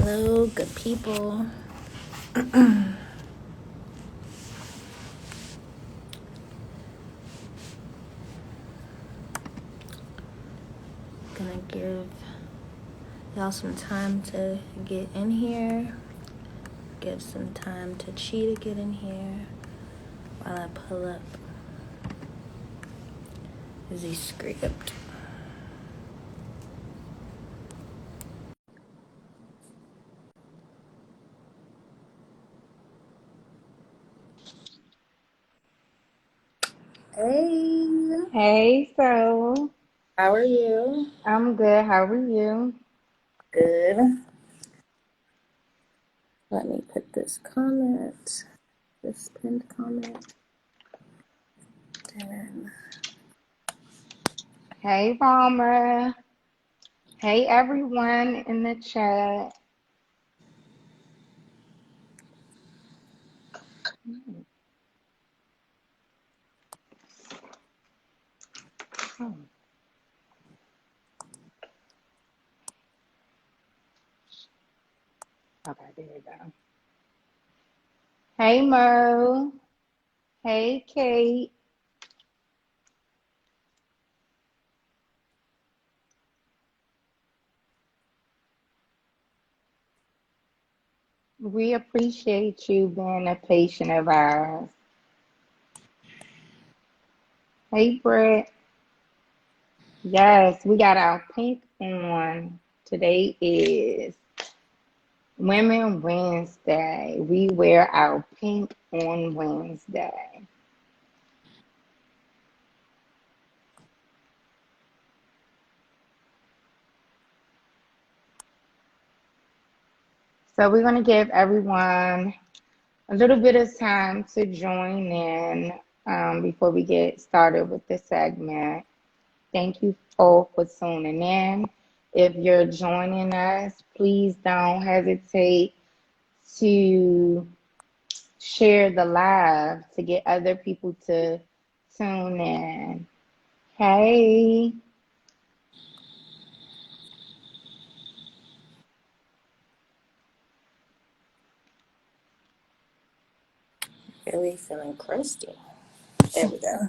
Hello, good people. Gonna give y'all some time to get in here. Give some time to Chi to get in here while I pull up the script. Hey, Hey, so how are you? I'm good. How are you? Good. Let me put this pinned comment. Then Hey, Palmer. Hey, everyone in the chat. Oh, okay, there you go. Hey, Mo. Hey, Kate. We appreciate you being a patient of ours. Hey, Brett. Yes, we got our pink on. Today is Women Wednesday. We wear our pink on Wednesday. So we're going to give everyone a little bit of time to join in before we get started with the segment. Thank you all for tuning in. If you're joining us, please don't hesitate to share the live to get other people to tune in. Hey, really feeling crusty. There we go.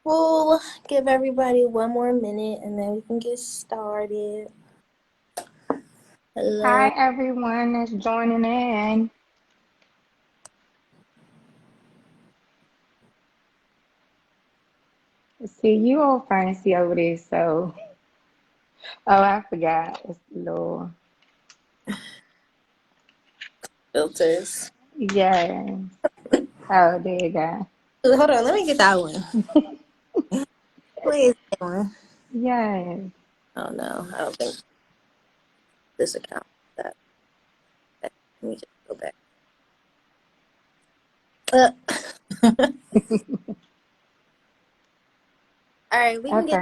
We'll give everybody one more minute and then we can get started. hi Hello. everyone that's joining in. See, you all fancy over there, so. Oh, I forgot. It's Lord. Filters. Yeah. Oh, there you go. Hold on, let me get that one. Please, that one. Yes. Oh no, I don't think this account. That. Let me just go back. All right, we can get.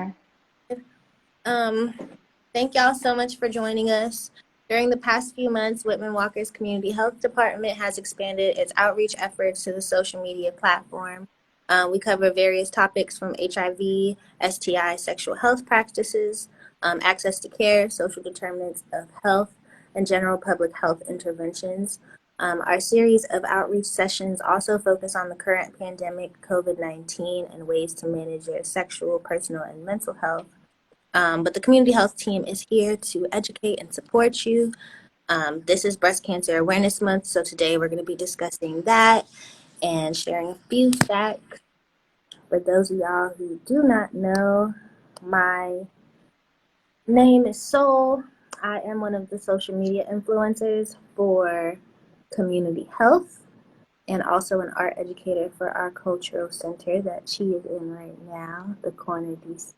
Okay. Um, thank y'all so much for joining us. During the past few months, Whitman-Walker's Community Health Department has expanded its outreach efforts to the social media platform. We cover various topics from HIV, STI, sexual health practices, access to care, social determinants of health, and general public health interventions. Our series of outreach sessions also focus on the current pandemic, COVID-19, and ways to manage your sexual, personal, and mental health. But the community health team is here to educate and support you. This is Breast Cancer Awareness Month, so today we're going to be discussing that and sharing a few facts. For those of y'all who do not know, my name is Soul. I am one of the social media influencers for community health and also an art educator for our cultural center that she is in right now, the Corner DC.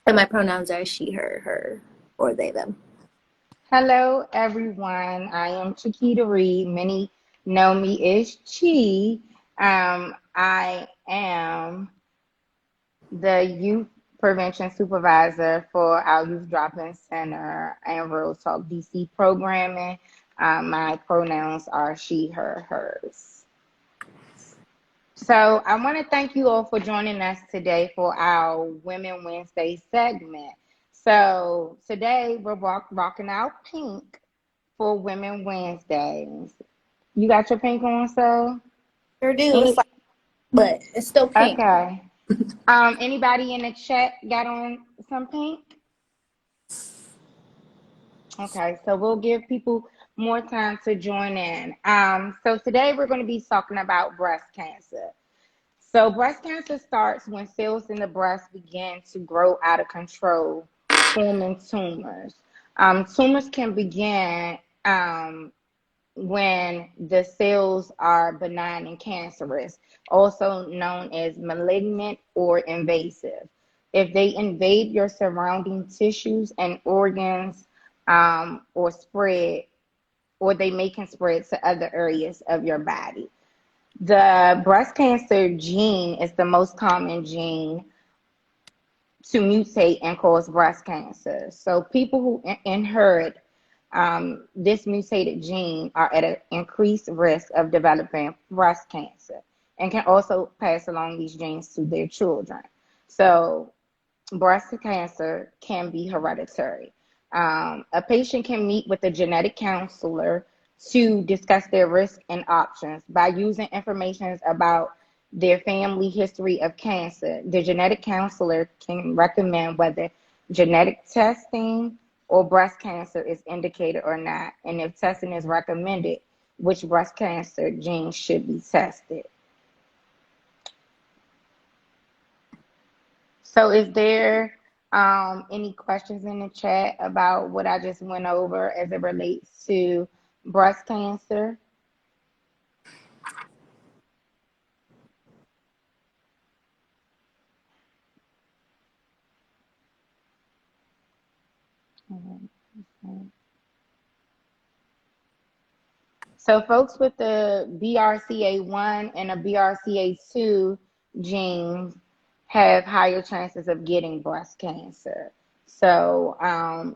And my pronouns are she, her, or they, them. Hello, everyone. I am Chiquita Reed. Many know me as Chi. I am the youth prevention supervisor for our Youth Drop-In Center and Real Talk DC programming. My pronouns are she, her, hers. So I want to thank you all for joining us today for our Women Wednesday segment. So today we're rocking out pink for Women Wednesdays. You got your pink on, so Sure do. It's like, any but it's still pink. okay. Anybody in the chat got on some pink? Okay, so we'll give people more time to join in. So today we're going to be talking about breast cancer. So breast cancer starts when cells in the breast begin to grow out of control, forming tumors. Tumors can begin when the cells are benign and cancerous, also known as malignant or invasive. If they invade your surrounding tissues and organs, or spread, or they may can spread to other areas of your body. The breast cancer gene is the most common gene to mutate and cause breast cancer. So people who inherit this mutated gene are at an increased risk of developing breast cancer and can also pass along these genes to their children. So breast cancer can be hereditary. A patient can meet with a genetic counselor to discuss their risks and options by using information about their family history of cancer. The genetic counselor can recommend whether genetic testing or breast cancer is indicated or not, and if testing is recommended, which breast cancer genes should be tested. So is there any questions in the chat about what I just went over as it relates to breast cancer? So folks with the BRCA1 and a BRCA2 genes have higher chances of getting breast cancer. So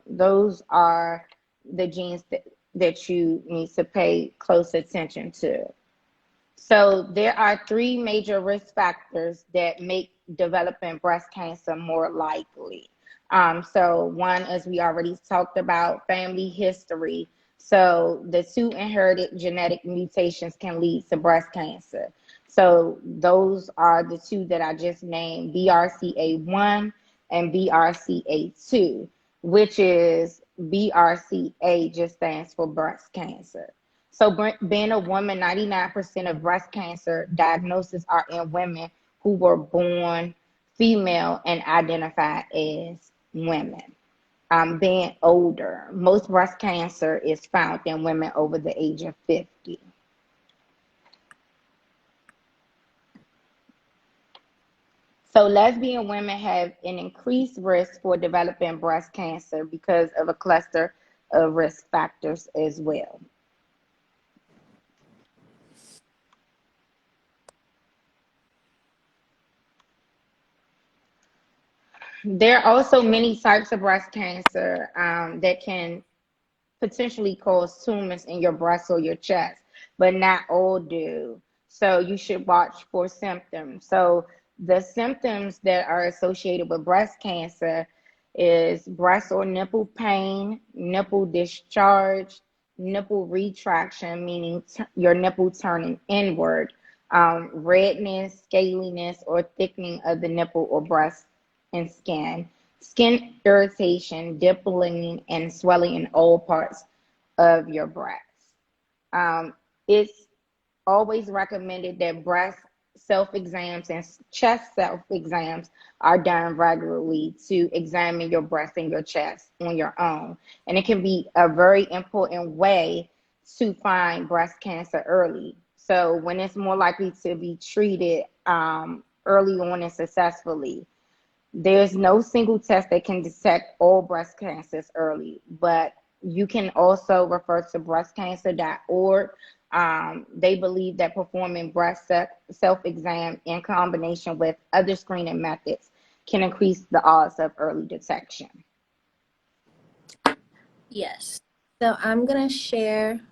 those are the genes that you need to pay close attention to. So there are three major risk factors that make developing breast cancer more likely. So one, as we already talked about, family history. So the two inherited genetic mutations can lead to breast cancer. So those are the two that I just named, BRCA1 and BRCA2, which is BRCA just stands for breast cancer. So being a woman, 99% of breast cancer diagnoses are in women who were born female and identified as women. Being older, most breast cancer is found in women over the age of 50. So lesbian women have an increased risk for developing breast cancer because of a cluster of risk factors as well. There are also many types of breast cancer that can potentially cause tumors in your breast or your chest, but not all do. So you should watch for symptoms. So the symptoms that are associated with breast cancer is breast or nipple pain, nipple discharge, nipple retraction, meaning your nipple turning inward, redness, scaliness, or thickening of the nipple or breast and skin irritation, dimpling, and swelling in all parts of your breast. It's always recommended that breast self exams and chest self exams are done regularly to examine your breast and your chest on your own. And it can be a very important way to find breast cancer early. So when it's more likely to be treated early on and successfully. There's no single test that can detect all breast cancers early, but you can also refer to breastcancer.org. They believe that performing breast self-exam in combination with other screening methods can increase the odds of early detection. Yes. So I'm going to share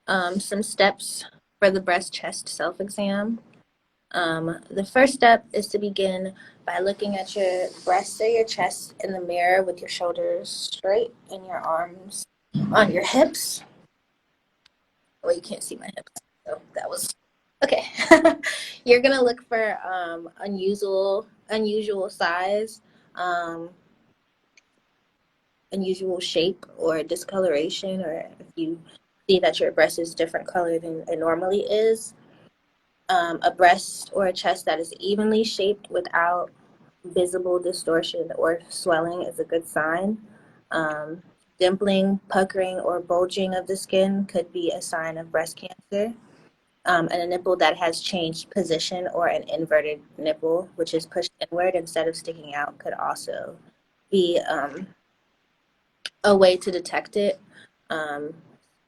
some steps for the breast chest self-exam. The first step is to begin by looking at your breast or your chest in the mirror with your shoulders straight and your arms on your hips. Well, you can't see my hips, so that was okay. You're gonna look for unusual size, um, unusual shape, or discoloration, or if you see that your breast is different color than it normally is. A breast or a chest that is evenly shaped without visible distortion or swelling is a good sign. Um, Dimpling, puckering, or bulging of the skin could be a sign of breast cancer. And a nipple that has changed position, or an inverted nipple, which is pushed inward instead of sticking out, could also be a way to detect it, um,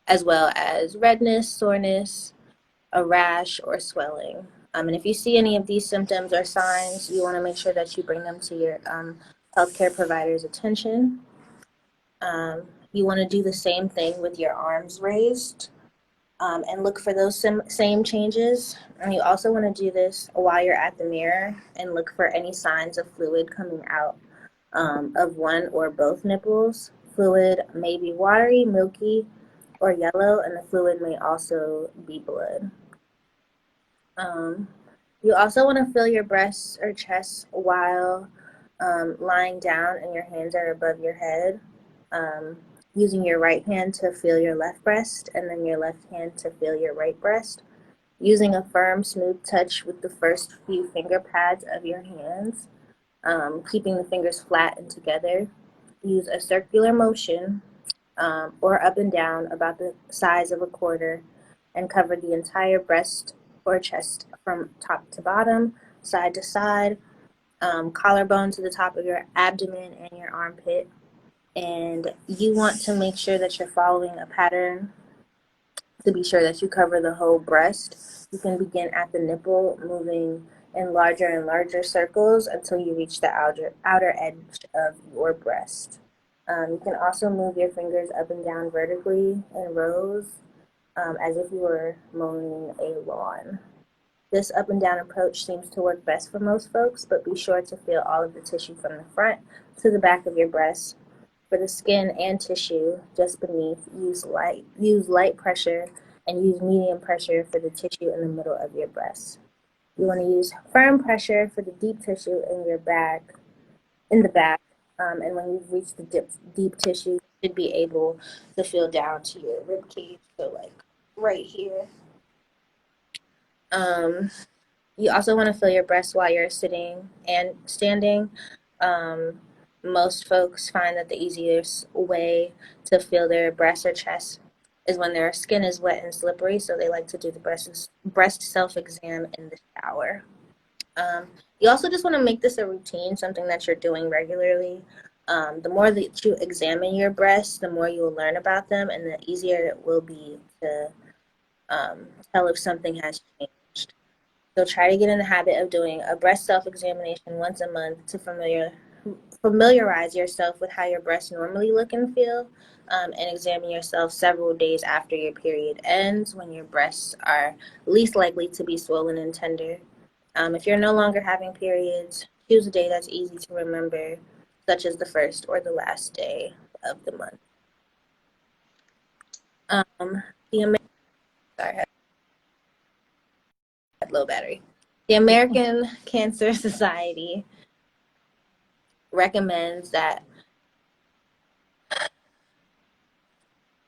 as well as redness, soreness, a rash, or swelling. And if you see any of these symptoms or signs, you want to make sure that you bring them to your healthcare provider's attention. You want to do the same thing with your arms raised, and look for those same changes. And you also want to do this while you're at the mirror and look for any signs of fluid coming out of one or both nipples. Fluid may be watery, milky, or yellow, and the fluid may also be blood. Um, you also want to feel your breasts or chest while lying down and your hands are above your head. Um, Using your right hand to feel your left breast and then your left hand to feel your right breast. Using a firm, smooth touch with the first few finger pads of your hands, keeping the fingers flat and together. Use a circular motion, or up and down about the size of a quarter, and cover the entire breast or chest from top to bottom, side to side, collarbone to the top of your abdomen and your armpit. And you want to make sure that you're following a pattern to be sure that you cover the whole breast. You can begin at the nipple, moving in larger and larger circles until you reach the outer edge of your breast. You can also move your fingers up and down vertically in rows, as if you were mowing a lawn. This up and down approach seems to work best for most folks, but be sure to feel all of the tissue from the front to the back of your breast. For the skin and tissue just beneath, use light pressure, and use medium pressure for the tissue in the middle of your breast. You want to use firm pressure for the deep tissue in the back, and when you've reached the deep tissue, you should be able to feel down to your rib cage, so like right here. Um, You also want to feel your breasts while you're sitting and standing. Um, Most folks find that the easiest way to feel their breast or chest is when their skin is wet and slippery, so they like to do the breast self exam in the shower. Um, you also just want to make this a routine, something that you're doing regularly. The more that you examine your breasts, the more you will learn about them, and the easier it will be to tell if something has changed. So try to get in the habit of doing a breast self-examination once a month to familiarize yourself with how your breasts normally look and feel, and examine yourself several days after your period ends, when your breasts are least likely to be swollen and tender. If you're no longer having periods, choose a day that's easy to remember, such as the first or the last day of the month. Um, the Amer- Sorry, I had low battery. The American Cancer Society recommends that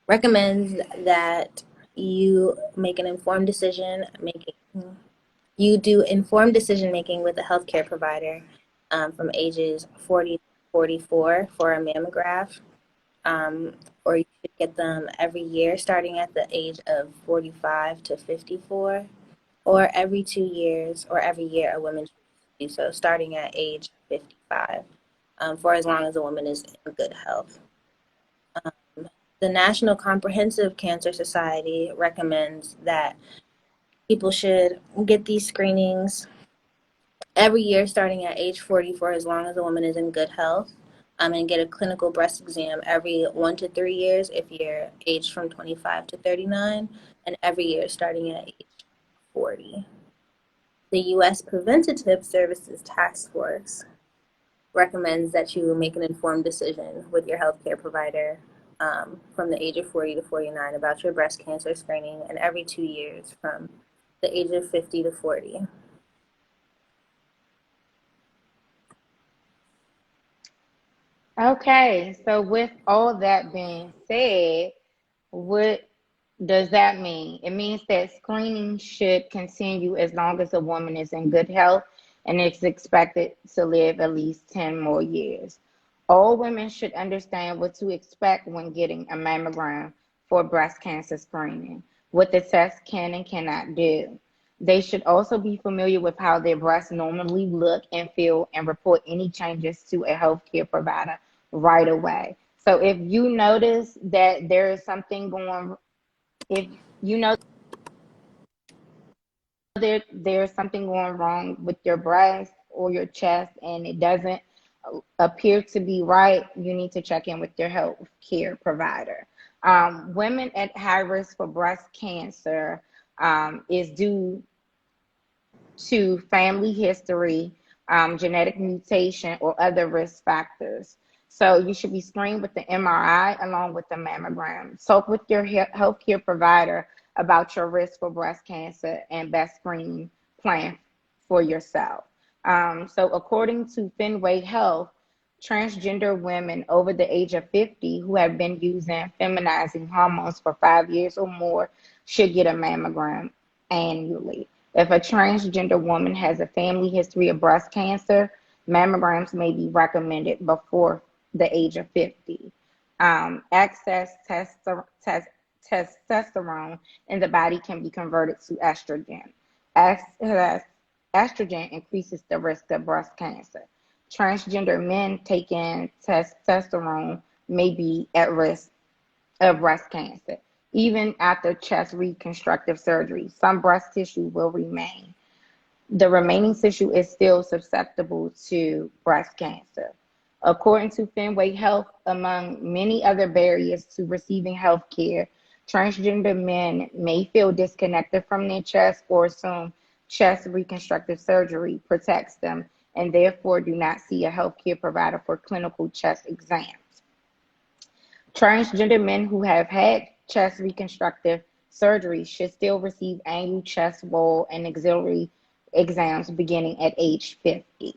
recommends that you make an informed decision making. You do informed decision making with a healthcare provider, from ages 40 to 44 for a mammogram, or you should get them every year starting at the age of 45 to 54, or every 2 years, or every year a woman should do so starting at age 55, for as long as a woman is in good health. The National Comprehensive Cancer Society recommends that people should get these screenings every year starting at age 40 for as long as a woman is in good health, and get a clinical breast exam every 1 to 3 years if you're aged from 25 to 39, and every year starting at age 40. The U.S. Preventative Services Task Force recommends that you make an informed decision with your healthcare provider from the age of 40 to 49 about your breast cancer screening, and every 2 years from the age of 50 to 40. Okay, so with all that being said, what does that mean? It means that screening should continue as long as a woman is in good health and is expected to live at least 10 more years. All women should understand what to expect when getting a mammogram for breast cancer screening, what the test can and cannot do. They should also be familiar with how their breasts normally look and feel and report any changes to a healthcare provider right away. So if you notice that there is something going, if you know there's something going wrong with your breast or your chest and it doesn't appear to be right, you need to check in with your health care provider. Women at high risk for breast cancer is due to family history, genetic mutation, or other risk factors. So you should be screened with the MRI along with the mammogram. Talk with your healthcare provider about your risk for breast cancer and best screening plan for yourself. So according to Fenway Health, transgender women over the age of 50 who have been using feminizing hormones for 5 years or more should get a mammogram annually. If a transgender woman has a family history of breast cancer, mammograms may be recommended before the age of 50. Excess testosterone in the body can be converted to estrogen. Excess estrogen increases the risk of breast cancer. Transgender men taking testosterone may be at risk of breast cancer. Even after chest reconstructive surgery, some breast tissue will remain. The remaining tissue is still susceptible to breast cancer. According to Fenway Health, among many other barriers to receiving health care, transgender men may feel disconnected from their chest or assume chest reconstructive surgery protects them and therefore do not see a healthcare provider for clinical chest exams. Transgender men who have had chest reconstructive surgery should still receive annual chest wall and axillary exams beginning at age 50.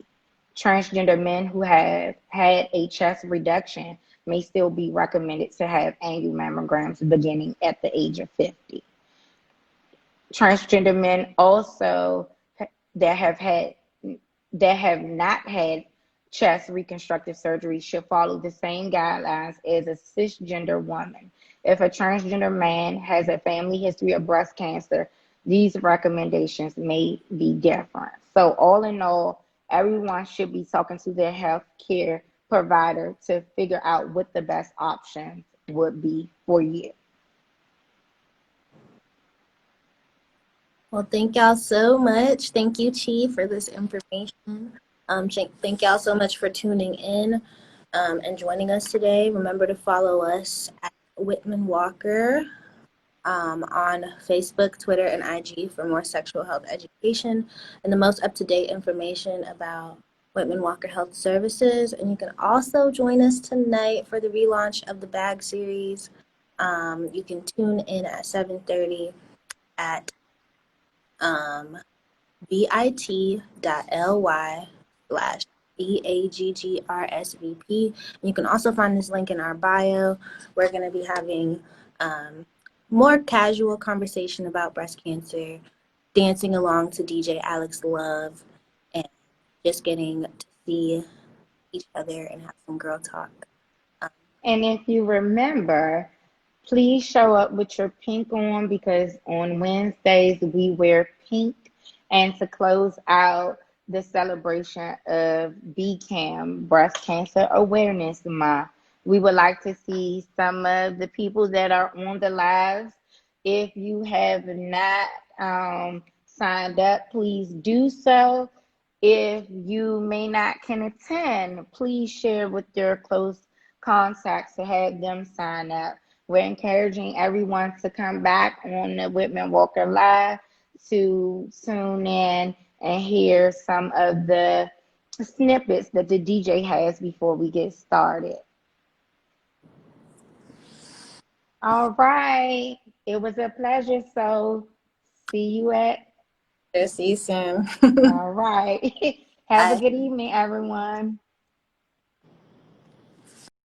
Transgender men who have had a chest reduction may still be recommended to have annual mammograms beginning at the age of 50. Transgender men also that have had that have not had chest reconstructive surgery should follow the same guidelines as a cisgender woman. If a transgender man has a family history of breast cancer, these recommendations may be different. So, all in all, everyone should be talking to their health care provider to figure out what the best options would be for you. Well, thank y'all so much. Thank you, Chi, for this information. Thank y'all so much for tuning in and joining us today. Remember to follow us at Whitman-Walker on Facebook, Twitter, and IG for more sexual health education and the most up-to-date information about Whitman-Walker Health Services. And you can also join us tonight for the relaunch of the BAG series. You can tune in at 7:30 at bit.ly/BAGGRSVP. You can also find this link in our bio. We're going to be having more casual conversation about breast cancer, dancing along to DJ Alex Love, and just getting to see each other and have some girl talk. And if you remember, please show up with your pink on because on Wednesdays we wear pink. And to close out the celebration of BCAM, Breast Cancer Awareness Month, we would like to see some of the people that are on the lives. If you have not signed up, please do so. If you may not can attend, please share with your close contacts to have them sign up. We're encouraging everyone to come back on the Whitman Walker Live to tune in and hear some of the snippets that the DJ has before we get started. All right. It was a pleasure. So see you at. See you soon. All right. Have a Bye. good evening, everyone.